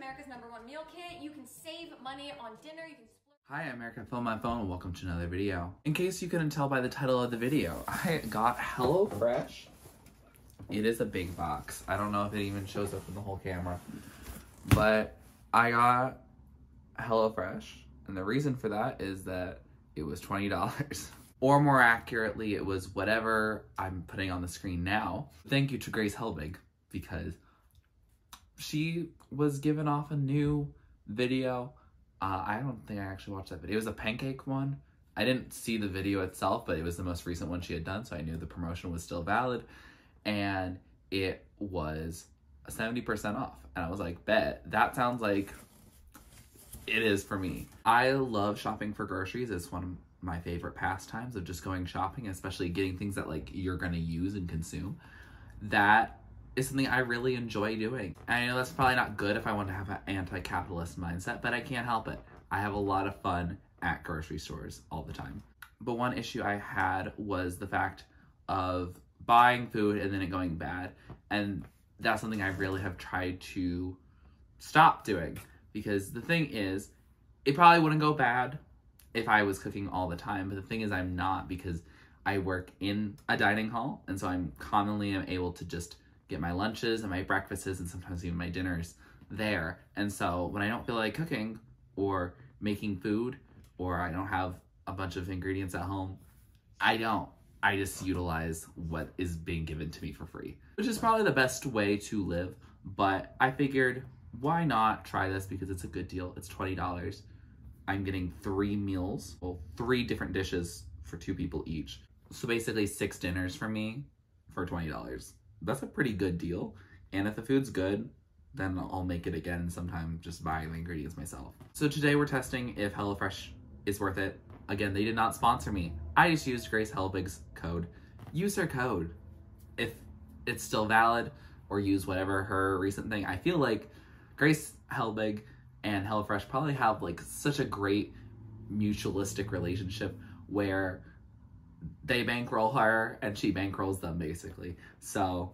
America's #1 meal kit. You can save money on dinner. You can Hi, I'm Eric. I filmed my phone and welcome to another video. In case you couldn't tell by the title of the video, I got HelloFresh. It is a big box. I don't know if it even shows up in the whole camera, but I got HelloFresh, and the reason for that is that it was $20. Or more accurately, it was whatever I'm putting on the screen now. Thank you to Grace Helbig, because she was giving off a new video. I don't think I actually watched that video. It was a pancake one. I didn't see the video itself, but it was the most recent one she had done, so I knew the promotion was still valid. And it was 70% off. And I was like, bet, that sounds like it is for me. I love shopping for groceries. It's one of my favorite pastimes of just going shopping, especially getting things that like you're gonna use and consume. That is something I really enjoy doing. And I know that's probably not good if I want to have an anti-capitalist mindset, but I can't help it. I have a lot of fun at grocery stores all the time. But one issue I had was the fact of buying food and then it going bad. And that's something I really have tried to stop doing, because the thing is, it probably wouldn't go bad if I was cooking all the time. But the thing is, I'm not, because I work in a dining hall. And so I'm commonly able to just get my lunches and my breakfasts and sometimes even my dinners there. And so when I don't feel like cooking or making food, or I don't have a bunch of ingredients at home, I just utilize what is being given to me for free, which is probably the best way to live. But I figured, why not try this, because it's a good deal. It's $20. I'm getting 3 meals, well, 3 different dishes for 2 people each. So basically 6 dinners for me for $20. That's a pretty good deal. And if the food's good, then I'll make it again sometime, just buying the ingredients myself. So today we're testing if HelloFresh is worth it. Again, they did not sponsor me. I just used Grace Helbig's code. Use her code if it's still valid, or use whatever her recent thing. I feel like Grace Helbig and HelloFresh probably have like such a great mutualistic relationship where they bankroll her and she bankrolls them, basically. So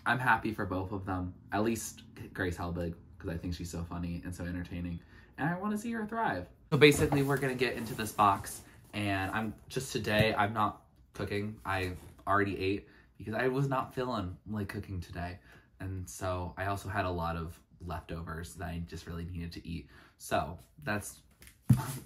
I'm happy for both of them, at least Grace Helbig, because I think she's so funny and so entertaining, and I want to see her thrive. So basically we're gonna get into this box, and today I'm not cooking. I already ate because I was not feeling like cooking today, and so I also had a lot of leftovers that I just really needed to eat. So that's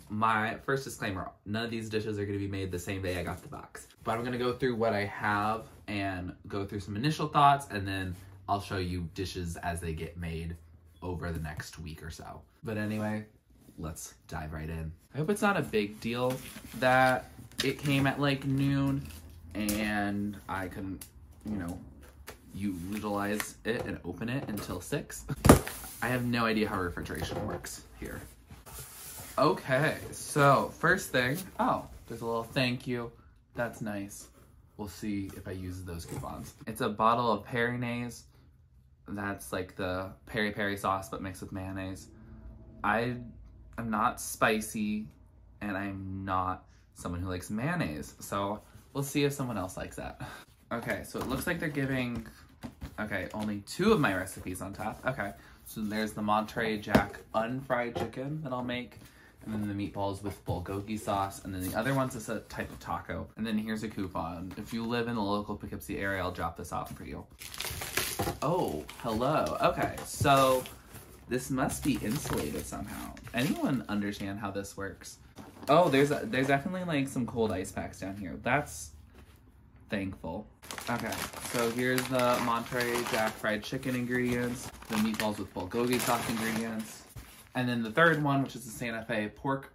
my first disclaimer. None of these dishes are going to be made the same day I got the box, but I'm going to go through what I have and go through some initial thoughts, and then I'll show you dishes as they get made over the next week or so. But anyway, let's dive right in. I hope it's not a big deal that it came at like noon and I couldn't, utilize it and open it until 6. I have no idea how refrigeration works here. Okay, so first thing, there's a little thank you. That's nice. We'll see if I use those coupons. It's a bottle of Peri-Naise. That's like the peri-peri sauce, but mixed with mayonnaise. I am not spicy, and I'm not someone who likes mayonnaise, so we'll see if someone else likes that. Okay, so it looks like they're giving, only 2 of my recipes on top. Okay, so there's the Monterey Jack unfried chicken that I'll make, and then the meatballs with bulgogi sauce, and then the other one's is a type of taco. And then here's a coupon. If you live in the local Poughkeepsie area, I'll drop this off for you. Oh, hello. Okay, so this must be insulated somehow. Anyone understand how this works? Oh, there's definitely like some cold ice packs down here. That's thankful. Okay, so here's the Monterey Jack fried chicken ingredients, the meatballs with bulgogi sauce ingredients, and then the third one, which is the Santa Fe pork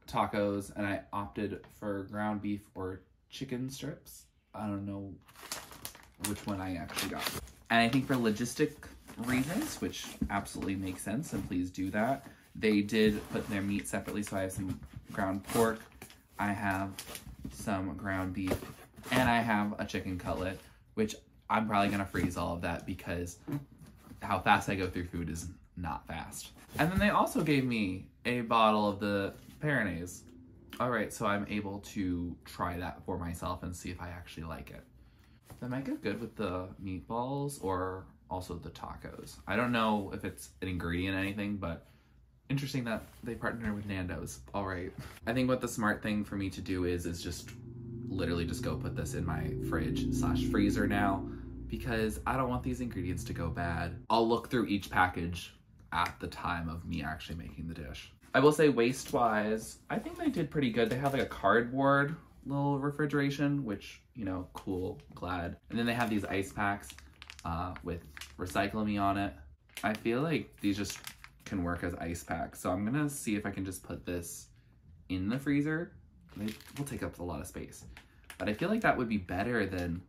tacos, and I opted for ground beef or chicken strips. I don't know which one I actually got. And I think for logistic reasons, which absolutely makes sense, and please do that, they did put their meat separately, so I have some ground pork, I have some ground beef, and I have a chicken cutlet, which I'm probably gonna freeze all of that because how fast I go through food is not fast. And then they also gave me a bottle of the Peri-Naise. All right, so I'm able to try that for myself and see if I actually like it. That might go good with the meatballs, or also the tacos. I don't know if it's an ingredient or anything, but interesting that they partner with Nando's. All right. I think what the smart thing for me to do is just literally just go put this in my fridge/freezer now, because I don't want these ingredients to go bad. I'll look through each package at the time of me actually making the dish. I will say waste-wise, I think they did pretty good. They have like a cardboard little refrigeration, which, you know, cool, glad. And then they have these ice packs with Recycle Me on it. I feel like these just can work as ice packs. So I'm gonna see if I can just put this in the freezer. They will take up a lot of space, but I feel like that would be better than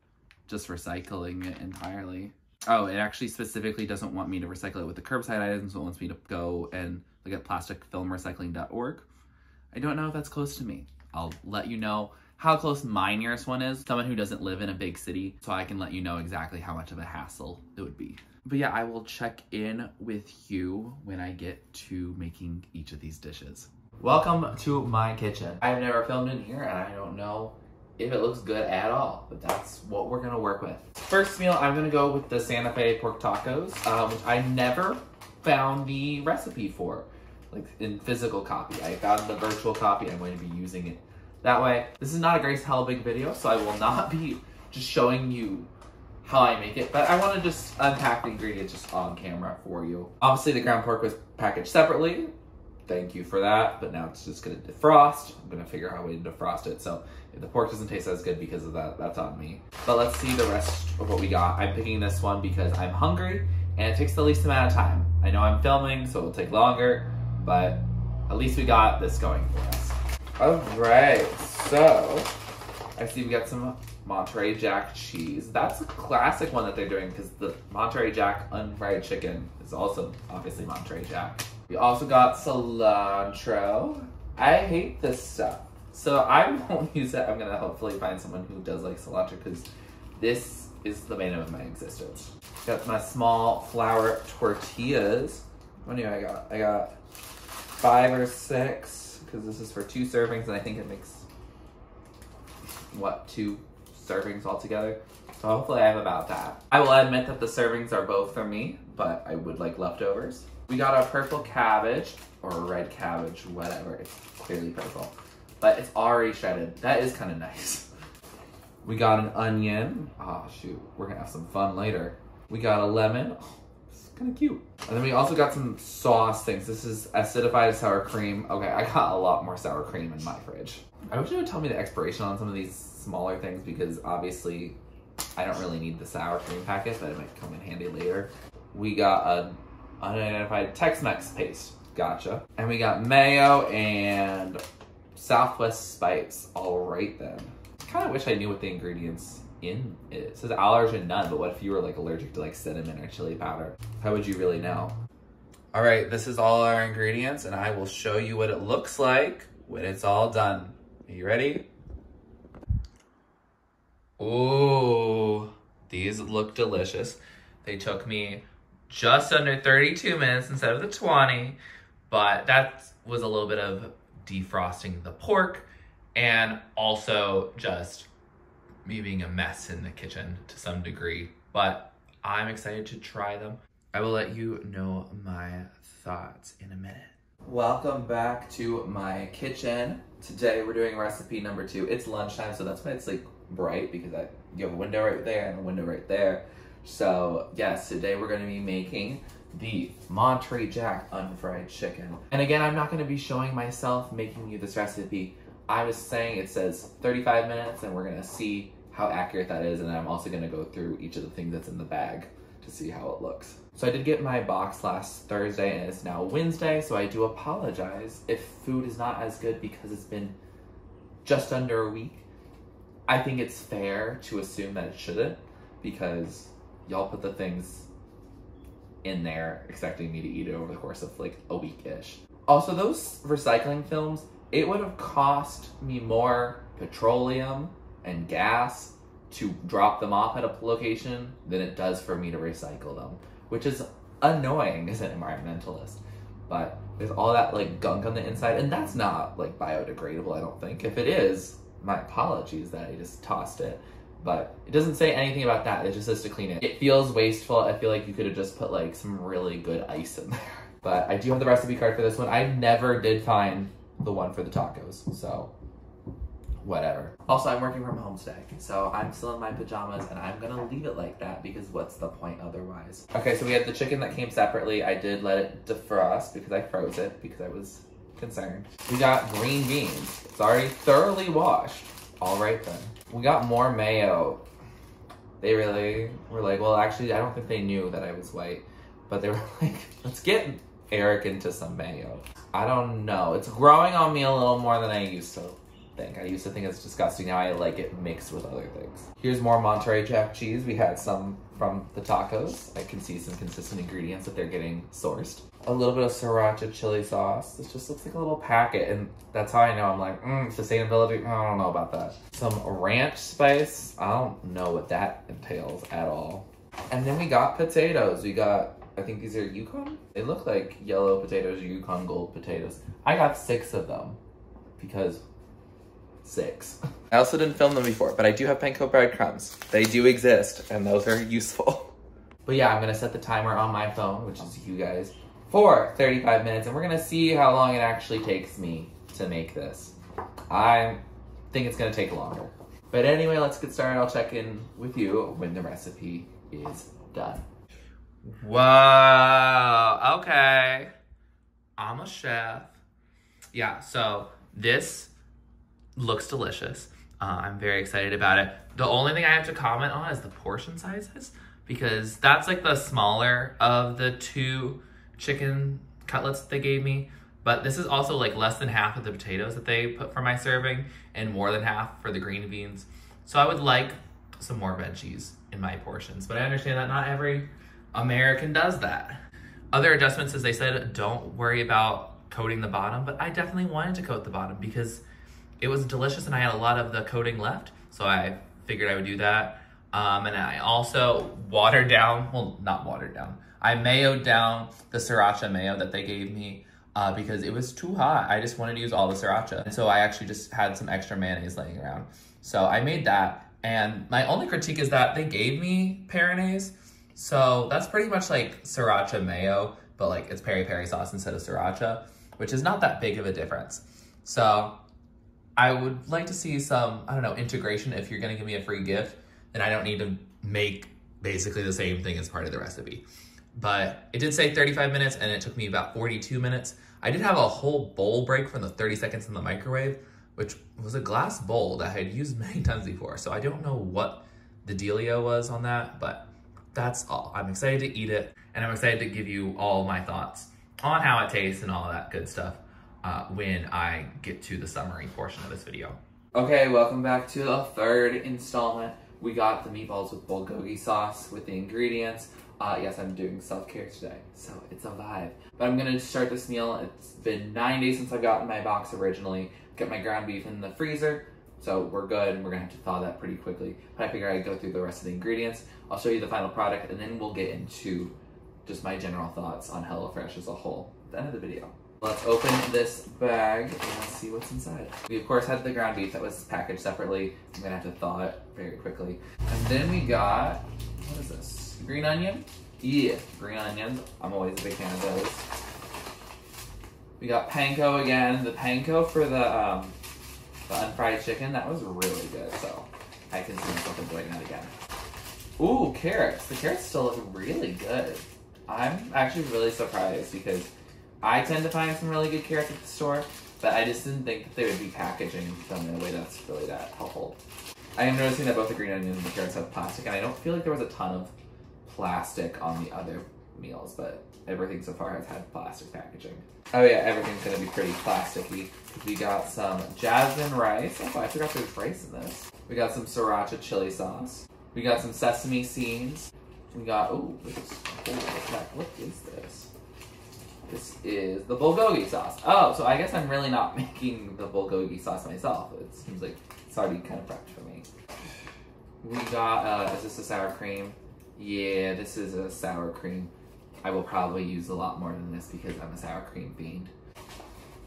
just recycling it entirely. Oh, it actually specifically doesn't want me to recycle it with the curbside items. It wants me to go and look at plasticfilmrecycling.org. I don't know if that's close to me. I'll let you know how close my nearest one is. Someone who doesn't live in a big city, so I can let you know exactly how much of a hassle it would be. But yeah, I will check in with you when I get to making each of these dishes. Welcome to my kitchen. I've never filmed in here and I don't know if it looks good at all, but that's what we're gonna work with. First meal, I'm gonna go with the Santa Fe pork tacos, which I never found the recipe for, like in physical copy. I found the virtual copy. I'm going to be using it that way. This is not a Grace Helbig video, so I will not be just showing you how I make it, but I want to just unpack the ingredients just on camera for you. Obviously, the ground pork was packaged separately. Thank you for that, but now it's just gonna defrost. I'm gonna figure out a way to defrost it, so if the pork doesn't taste as good because of that, that's on me. But let's see the rest of what we got. I'm picking this one because I'm hungry and it takes the least amount of time. I know I'm filming, so it'll take longer, but at least we got this going for us. All right, so I see we got some Monterey Jack cheese. That's a classic one that they're doing because the Monterey Jack unfried chicken is also obviously Monterey Jack. We also got cilantro. I hate this stuff, so I won't use it. I'm gonna hopefully find someone who does like cilantro because this is the bane of my existence. Got my small flour tortillas. What do I got? I got 5 or 6 because this is for 2 servings and I think it makes, what, 2 servings altogether. So hopefully I have about that. I will admit that the servings are both for me, but I would like leftovers. We got a purple cabbage, or a red cabbage, whatever. It's clearly purple, but it's already shredded. That is kind of nice. We got an onion. Oh shoot, we're gonna have some fun later. We got a lemon. Oh, it's kind of cute. And then we also got some sauce things. This is acidified sour cream. Okay, I got a lot more sour cream in my fridge. I wish you would tell me the expiration on some of these smaller things because obviously I don't really need the sour cream packet, but it might come in handy later. We got an unidentified Tex-Mex paste. Gotcha. And we got mayo and Southwest spice. All right then. I kind of wish I knew what the ingredients in it. It says allergen none, but what if you were like allergic to like cinnamon or chili powder? How would you really know? All right, this is all our ingredients and I will show you what it looks like when it's all done. Are you ready? Ooh, these look delicious. They took me just under 32 minutes instead of the 20, but that was a little bit of defrosting the pork and also just me being a mess in the kitchen to some degree, but I'm excited to try them. I will let you know my thoughts in a minute. Welcome back to my kitchen. Today we're doing recipe number 2. It's lunchtime, so that's why it's like bright because you have a window right there and a window right there. So yes, today we're gonna be making the Monterey Jack unfried chicken. And again, I'm not gonna be showing myself making you this recipe. I was saying it says 35 minutes and we're gonna see how accurate that is. And I'm also gonna go through each of the things that's in the bag to see how it looks. So I did get my box last Thursday and it's now Wednesday. So I do apologize if food is not as good because it's been just under a week. I think it's fair to assume that it shouldn't because y'all put the things in there expecting me to eat it over the course of like a week-ish. Also, those recycling films, it would have cost me more petroleum and gas to drop them off at a location than it does for me to recycle them, which is annoying as an environmentalist. But there's all that like gunk on the inside and that's not like biodegradable, I don't think. If it is, my apologies that I just tossed it. but it doesn't say anything about that. It just says to clean it. It feels wasteful. I feel like you could have just put like some really good ice in there. But I do have the recipe card for this one. I never did find the one for the tacos, so whatever. Also, I'm working from home today, so I'm still in my pajamas and I'm gonna leave it like that because what's the point otherwise? Okay, so we had the chicken that came separately. I did let it defrost because I froze it because I was concerned. We got green beans. It's already thoroughly washed. All right then. We got more mayo. They really were like, well, actually, I don't think they knew that I was white, but they were like, let's get Eric into some mayo. I don't know. It's growing on me a little more than I used to think. I used to think it's disgusting. Now I like it mixed with other things. Here's more Monterey Jack cheese. We had some from the tacos. I can see some consistent ingredients that they're getting sourced. A little bit of sriracha chili sauce. This just looks like a little packet, and that's how I know I'm like, sustainability, I don't know about that. Some ranch spice. I don't know what that entails at all. And then we got potatoes. We got, I think these are Yukon? They look like yellow potatoes or Yukon Gold potatoes. I got 6 of them because 6. I also didn't film them before, but I do have panko breadcrumbs. They do exist, and those are useful. But yeah, I'm gonna set the timer on my phone, which is you guys, for 35 minutes, and we're gonna see how long it actually takes me to make this. I think it's gonna take longer. But anyway, let's get started. I'll check in with you when the recipe is done. Whoa, okay. I'm a chef. Yeah, so this looks delicious. I'm very excited about it. The only thing I have to comment on is the portion sizes, because that's like the smaller of the 2 chicken cutlets that they gave me. But this is also like less than half of the potatoes that they put for my serving and more than half for the green beans. So I would like some more veggies in my portions, but I understand that not every American does that. Other adjustments, as they said, don't worry about coating the bottom, but I definitely wanted to coat the bottom because it was delicious and I had a lot of the coating left, so I figured I would do that. And I also watered down, well, not watered down, I mayoed down the sriracha mayo that they gave me because it was too hot. I just wanted to use all the sriracha. And so I actually just had some extra mayonnaise laying around. So I made that, and my only critique is that they gave me Peronaise. So that's pretty much like sriracha mayo, but like it's peri-peri sauce instead of sriracha, which is not that big of a difference. So I would like to see some, I don't know, integration. If you're gonna give me a free gift, then I don't need to make basically the same thing as part of the recipe. But it did say 35 minutes and it took me about 42 minutes. I did have a whole bowl break from the 30 seconds in the microwave, which was a glass bowl that I had used many times before. So I don't know what the dealio was on that, but that's all. I'm excited to eat it, and I'm excited to give you all my thoughts on how it tastes and all that good stuff when I get to the summary portion of this video. Okay, welcome back to the 3rd installment. We got the meatballs with bulgogi sauce with the ingredients. Yes, I'm doing self-care today, so it's a vibe. But I'm gonna start this meal. It's been 9 days since I got in my box originally. Got my ground beef in the freezer, so we're good. We're gonna have to thaw that pretty quickly. But I figure I'd go through the rest of the ingredients. I'll show you the final product, and then we'll get into just my general thoughts on HelloFresh as a whole at the end of the video. Let's open this bag and see what's inside. We of course had the ground beef that was packaged separately. I'm gonna have to thaw it very quickly. And then we got, what is this? Green onion? Yeah, green onions. I'm always a big fan of those. We got panko again. The panko for the unfried chicken, that was really good, so I can see myself enjoying that again. Ooh, carrots. The carrots still look really good. I'm actually really surprised because I tend to find some really good carrots at the store, but I just didn't think that they would be packaging them in a way that's really that helpful. I am noticing that both the green onions and the carrots have plastic, and I don't feel like there was a ton of plastic on the other meals, but everything so far has had plastic packaging. Oh yeah, everything's gonna be pretty plasticky. We got some jasmine rice. Oh, I forgot there's rice in this. We got some sriracha chili sauce. We got some sesame seeds. We got, oh, what is this? This is the bulgogi sauce. Oh, so I guess I'm really not making the bulgogi sauce myself. It seems like it's already kind of prepped for me. We got, is this a sour cream? Yeah, this is a sour cream. I will probably use a lot more than this because I'm a sour cream fiend.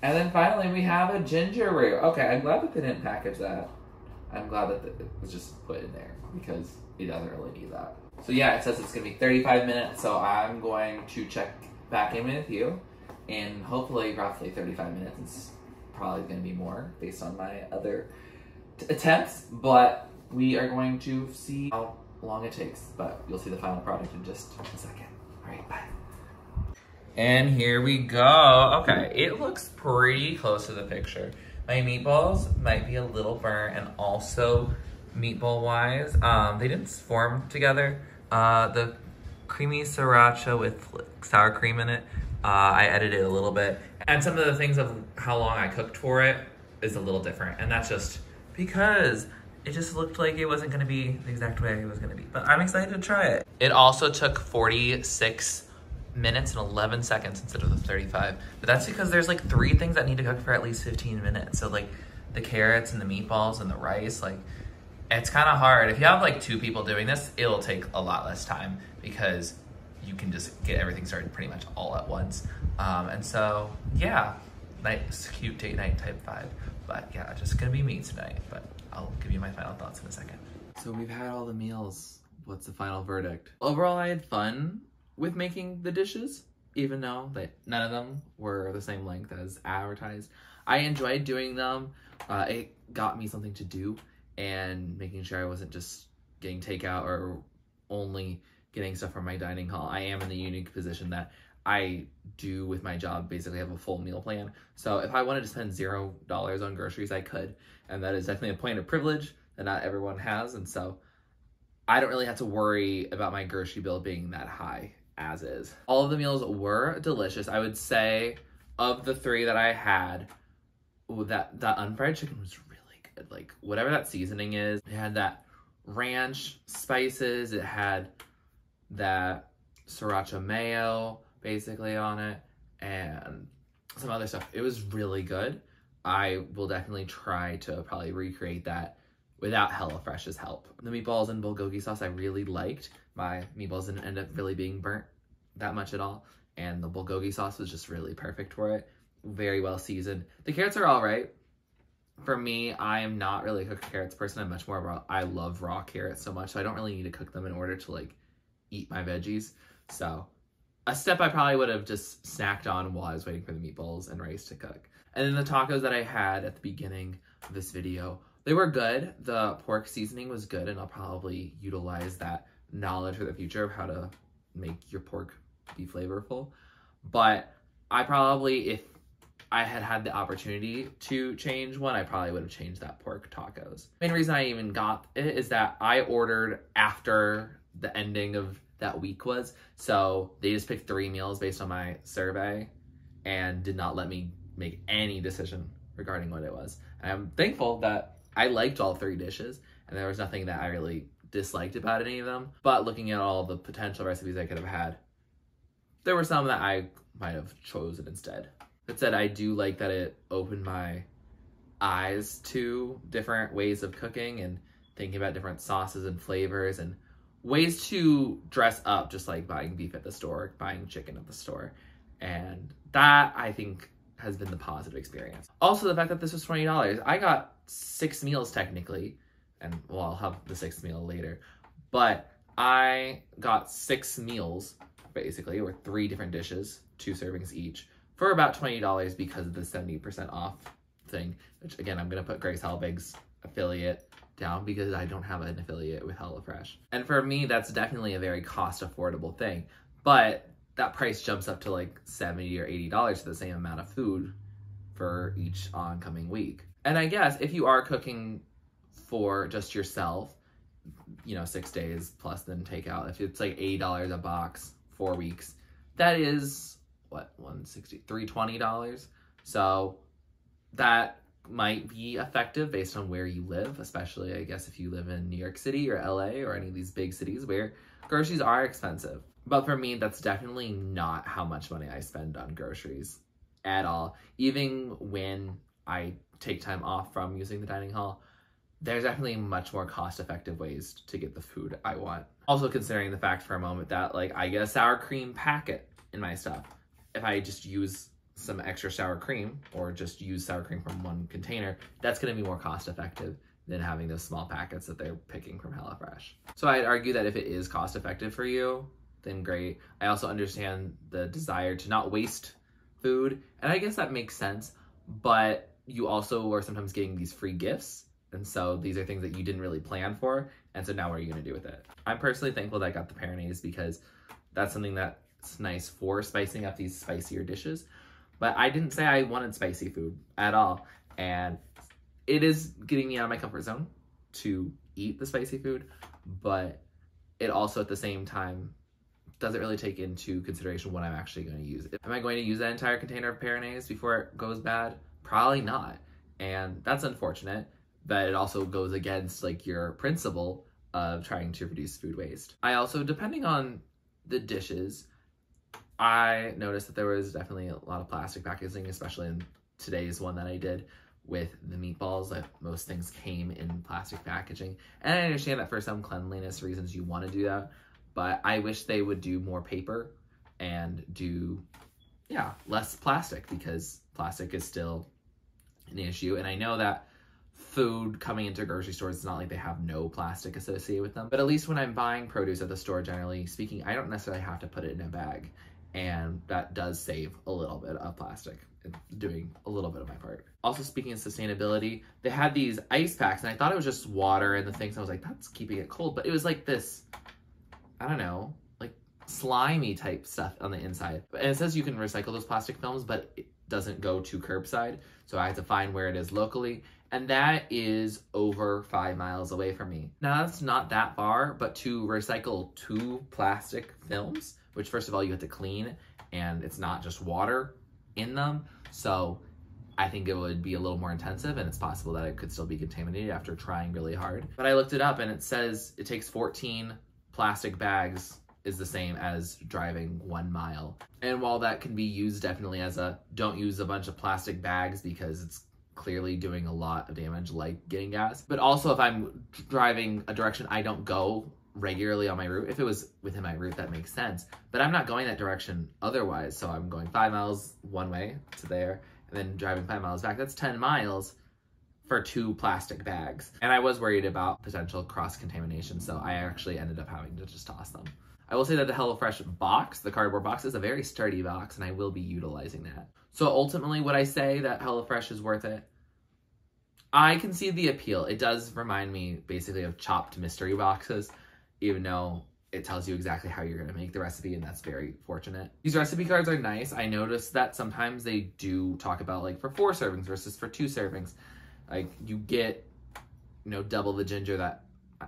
And then finally we have a ginger root. Okay, I'm glad that they didn't package that. I'm glad that it was just put in there because it doesn't really need that. So yeah, it says it's gonna be 35 minutes, so I'm going to check back in with you in hopefully roughly 35 minutes. It's probably gonna be more based on my other attempts, but we are going to see how long it takes, but you'll see the final product in just a second. All right, bye. And here we go. Okay, it looks pretty close to the picture. My meatballs might be a little burnt, and also meatball-wise, they didn't form together. The creamy sriracha with sour cream in it, I edited a little bit. And some of the things of how long I cooked for it is a little different, and that's just because it just looked like it wasn't gonna be the exact way it was gonna be. But I'm excited to try it. It also took 46 minutes and 11 seconds instead of the 35. But that's because there's like 3 things that need to cook for at least 15 minutes. So like the carrots and the meatballs and the rice, like it's kind of hard. If you have like 2 people doing this, it'll take a lot less time because you can just get everything started pretty much all at once. And so yeah, nice, cute date night type vibe. But yeah, just gonna be me tonight, but I'll give you my final thoughts in a second. So we've had all the meals. What's the final verdict? Overall, I had fun with making the dishes, even though none of them were the same length as advertised. I enjoyed doing them. It got me something to do and making sure I wasn't just getting takeout or only getting stuff from my dining hall. I am in the unique position that I do with my job basically have a full meal plan. So if I wanted to spend $0 on groceries, I could. And that is definitely a point of privilege that not everyone has. And so I don't really have to worry about my grocery bill being that high as is. All of the meals were delicious. I would say of the 3 that I had, that unfried chicken was really good. Like whatever that seasoning is, it had that ranch spices, it had that sriracha mayo basically on it, and some other stuff. It was really good. I will definitely try to probably recreate that without HelloFresh's help. The meatballs and bulgogi sauce I really liked. My meatballs didn't end up really being burnt that much at all, and the bulgogi sauce was just really perfect for it. Very well seasoned. The carrots are all right. For me, I am not really a cooked carrots person. I'm much more about, I love raw carrots so much, so I don't really need to cook them in order to like eat my veggies. So a step I probably would have just snacked on while I was waiting for the meatballs and rice to cook. And then the tacos that I had at the beginning of this video, they were good. The pork seasoning was good, and I'll probably utilize that knowledge for the future of how to make your pork be flavorful. But I probably, if I had had the opportunity to change one, I probably would have changed that pork tacos. The main reason I even got it is that I ordered after the ending of that week was, so they just picked 3 meals based on my survey and did not let me make any decision regarding what it was. And I'm thankful that I liked all 3 dishes and there was nothing that I really disliked about any of them. But looking at all the potential recipes I could have had, there were some that I might have chosen instead. That said, I do like that it opened my eyes to different ways of cooking and thinking about different sauces and flavors and ways to dress up, just like buying beef at the store, buying chicken at the store. And that, I think, has been the positive experience. Also, the fact that this was $20. I got 6 meals technically, and well, I'll have the 6th meal later, but I got 6 meals, basically, or 3 different dishes, 2 servings each, for about $20 because of the 70% off thing, which again, I'm gonna put Grace Helbig's affiliate down because I don't have an affiliate with HelloFresh. And for me, that's definitely a very cost affordable thing, but that price jumps up to like $70 or $80 for the same amount of food for each oncoming week. And I guess if you are cooking for just yourself, you know, 6 days plus then takeout, if it's like $80 a box, 4 weeks, that is what, $160, $320. So that might be effective based on where you live, especially I guess if you live in New York City or LA or any of these big cities where groceries are expensive. But for me, that's definitely not how much money I spend on groceries at all. Even when I take time off from using the dining hall, there's definitely much more cost-effective ways to get the food I want. Also considering the fact for a moment that like I get a sour cream packet in my stuff. If I just use some extra sour cream or just use sour cream from one container, that's gonna be more cost-effective than having those small packets that they're picking from HelloFresh. So I'd argue that if it is cost effective for you, then great. I also understand the desire to not waste food, and I guess that makes sense, but you also are sometimes getting these free gifts, and so these are things that you didn't really plan for, and so now what are you gonna do with it? I'm personally thankful that I got the Peronaise because that's something that's nice for spicing up these spicier dishes, but I didn't say I wanted spicy food at all, and it is getting me out of my comfort zone to eat the spicy food, but it also at the same time doesn't really take into consideration what I'm actually going to use. Am I going to use that entire container of Peronaise before it goes bad? Probably not. And that's unfortunate, but it also goes against like your principle of trying to reduce food waste. I also, depending on the dishes, I noticed that there was definitely a lot of plastic packaging, especially in today's one that I did with the meatballs. Like most things came in plastic packaging. And I understand that for some cleanliness reasons you want to do that, but I wish they would do more paper and do, less plastic, because plastic is still an issue. And I know that food coming into grocery stores, it's not like they have no plastic associated with them, but at least when I'm buying produce at the store, generally speaking, I don't necessarily have to put it in a bag. And that does save a little bit of plastic. It's doing a little bit of my part. Also, speaking of sustainability, they had these ice packs, and I thought it was just water and the things. I was like, that's keeping it cold. But it was like this, I don't know, like slimy type stuff on the inside. And it says you can recycle those plastic films, but it doesn't go to curbside. So I have to find where it is locally. And that is over 5 miles away from me. Now, that's not that far, but to recycle 2 plastic films, which first of all, you have to clean, and it's not just water in them. So I think it would be a little more intensive, and it's possible that it could still be contaminated after trying really hard. But I looked it up, and it says it takes 14 plastic bags is the same as driving 1 mile. And while that can be used definitely as a don't use a bunch of plastic bags because it's clearly doing a lot of damage, like getting gas. But also if I'm driving a direction I don't go regularly on my route, if it was within my route, that makes sense. But I'm not going that direction otherwise. So I'm going 5 miles one way to there and then driving 5 miles back. That's 10 miles for 2 plastic bags. And I was worried about potential cross-contamination, so I actually ended up having to just toss them. I will say that the HelloFresh box, the cardboard box, is a very sturdy box, and I will be utilizing that. So ultimately, would I say that HelloFresh is worth it? I can see the appeal. It does remind me basically of chopped mystery boxes, even though it tells you exactly how you're going to make the recipe, and that's very fortunate. These recipe cards are nice. I noticed that sometimes they do talk about like for 4 servings versus for 2 servings. Like you get, double the ginger that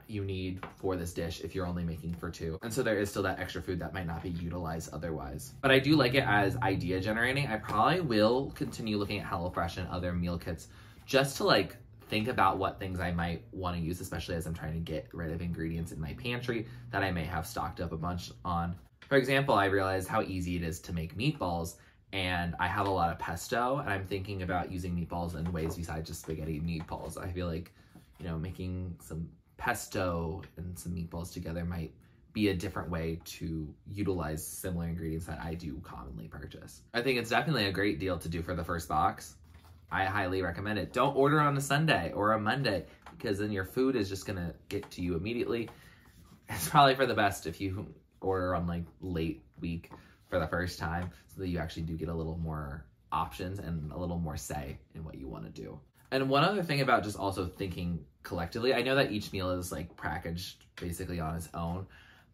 you need for this dish if you're only making for 2. And so there is still that extra food that might not be utilized otherwise. But I do like it as idea generating. I probably will continue looking at HelloFresh and other meal kits just to like think about what things I might want to use, especially as I'm trying to get rid of ingredients in my pantry that I may have stocked up a bunch on. For example, I realized how easy it is to make meatballs, and I have a lot of pesto, and I'm thinking about using meatballs in ways besides just spaghetti meatballs. I feel like, making some pesto and some meatballs together might be a different way to utilize similar ingredients that I do commonly purchase. I think it's definitely a great deal to do for the first box. I highly recommend it. Don't order on a Sunday or a Monday, because then your food is just gonna get to you immediately. It's probably for the best if you order on like late week for the first time, so that you actually do get a little more options and a little more say in what you want to do. And one other thing about just also thinking collectively, I know that each meal is like packaged basically on its own,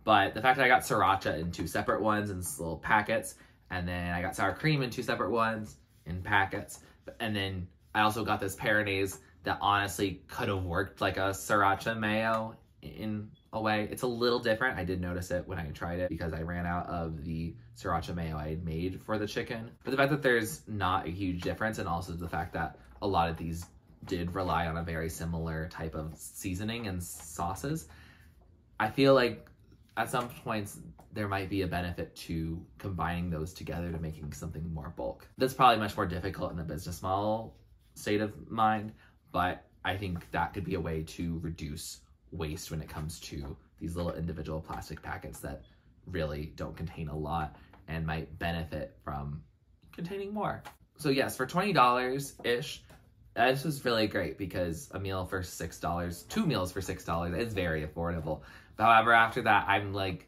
but the fact that I got sriracha in 2 separate ones in little packets, and then I got sour cream in 2 separate ones in packets, and then I also got this Peronaise that honestly could have worked like a sriracha mayo in a way. It's a little different. I did notice it when I tried it because I ran out of the sriracha mayo I had made for the chicken. But the fact that there's not a huge difference, and also the fact that a lot of these did rely on a very similar type of seasoning and sauces, I feel like at some points there might be a benefit to combining those together to making something more bulk. That's probably much more difficult in a business model state of mind, but I think that could be a way to reduce waste when it comes to these little individual plastic packets that really don't contain a lot and might benefit from containing more. So yes, for $20-ish, this was really great because a meal for $6, 2 meals for $6 is very affordable. However, after that, I'm like,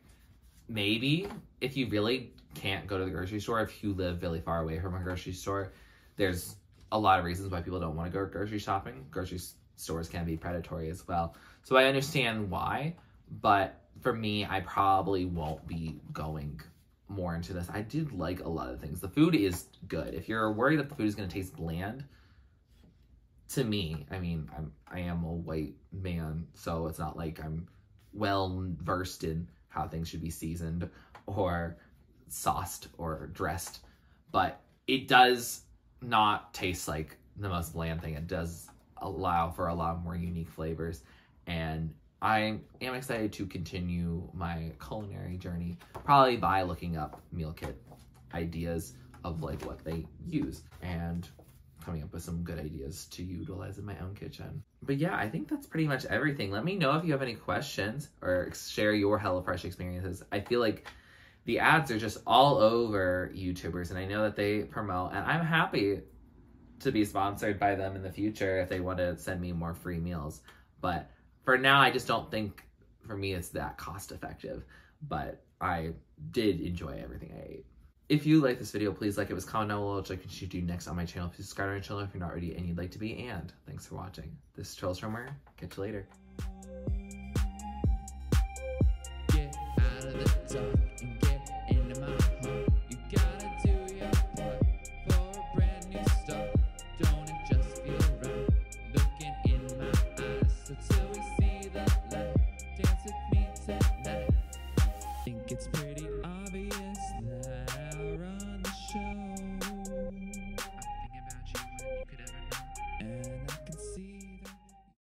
maybe if you really can't go to the grocery store, if you live really far away from a grocery store, there's a lot of reasons why people don't want to go grocery shopping. Grocery stores can be predatory as well. So I understand why, but for me, I probably won't be going more into this. I did like a lot of things. The food is good. If you're worried that the food is going to taste bland, to me, I mean, I am a white man, so it's not like I'm well versed in how things should be seasoned or sauced or dressed, but it does not taste like the most bland thing. It does allow for a lot more unique flavors, and I am excited to continue my culinary journey, probably by looking up meal kit ideas of like what they use and coming up with some good ideas to utilize in my own kitchen. But yeah, I think that's pretty much everything. Let me know if you have any questions or share your HelloFresh experiences. I feel like the ads are just all over YouTubers, and I know that they promote, and I'm happy to be sponsored by them in the future if they want to send me more free meals. But for now, I just don't think, for me, it's that cost effective. But I did enjoy everything I ate. If you like this video, please like it, comment down below what I should do next on my channel. Please subscribe to my channel if you're not already and you'd like to be. And thanks for watching. This is TurtleStormer. Catch you later. Get out of the dark and get into my heart. You gotta do your part for a brand new start. Don't it just feel right? Looking in my eyes until we see the light. Dance with me tonight. Think it's pretty.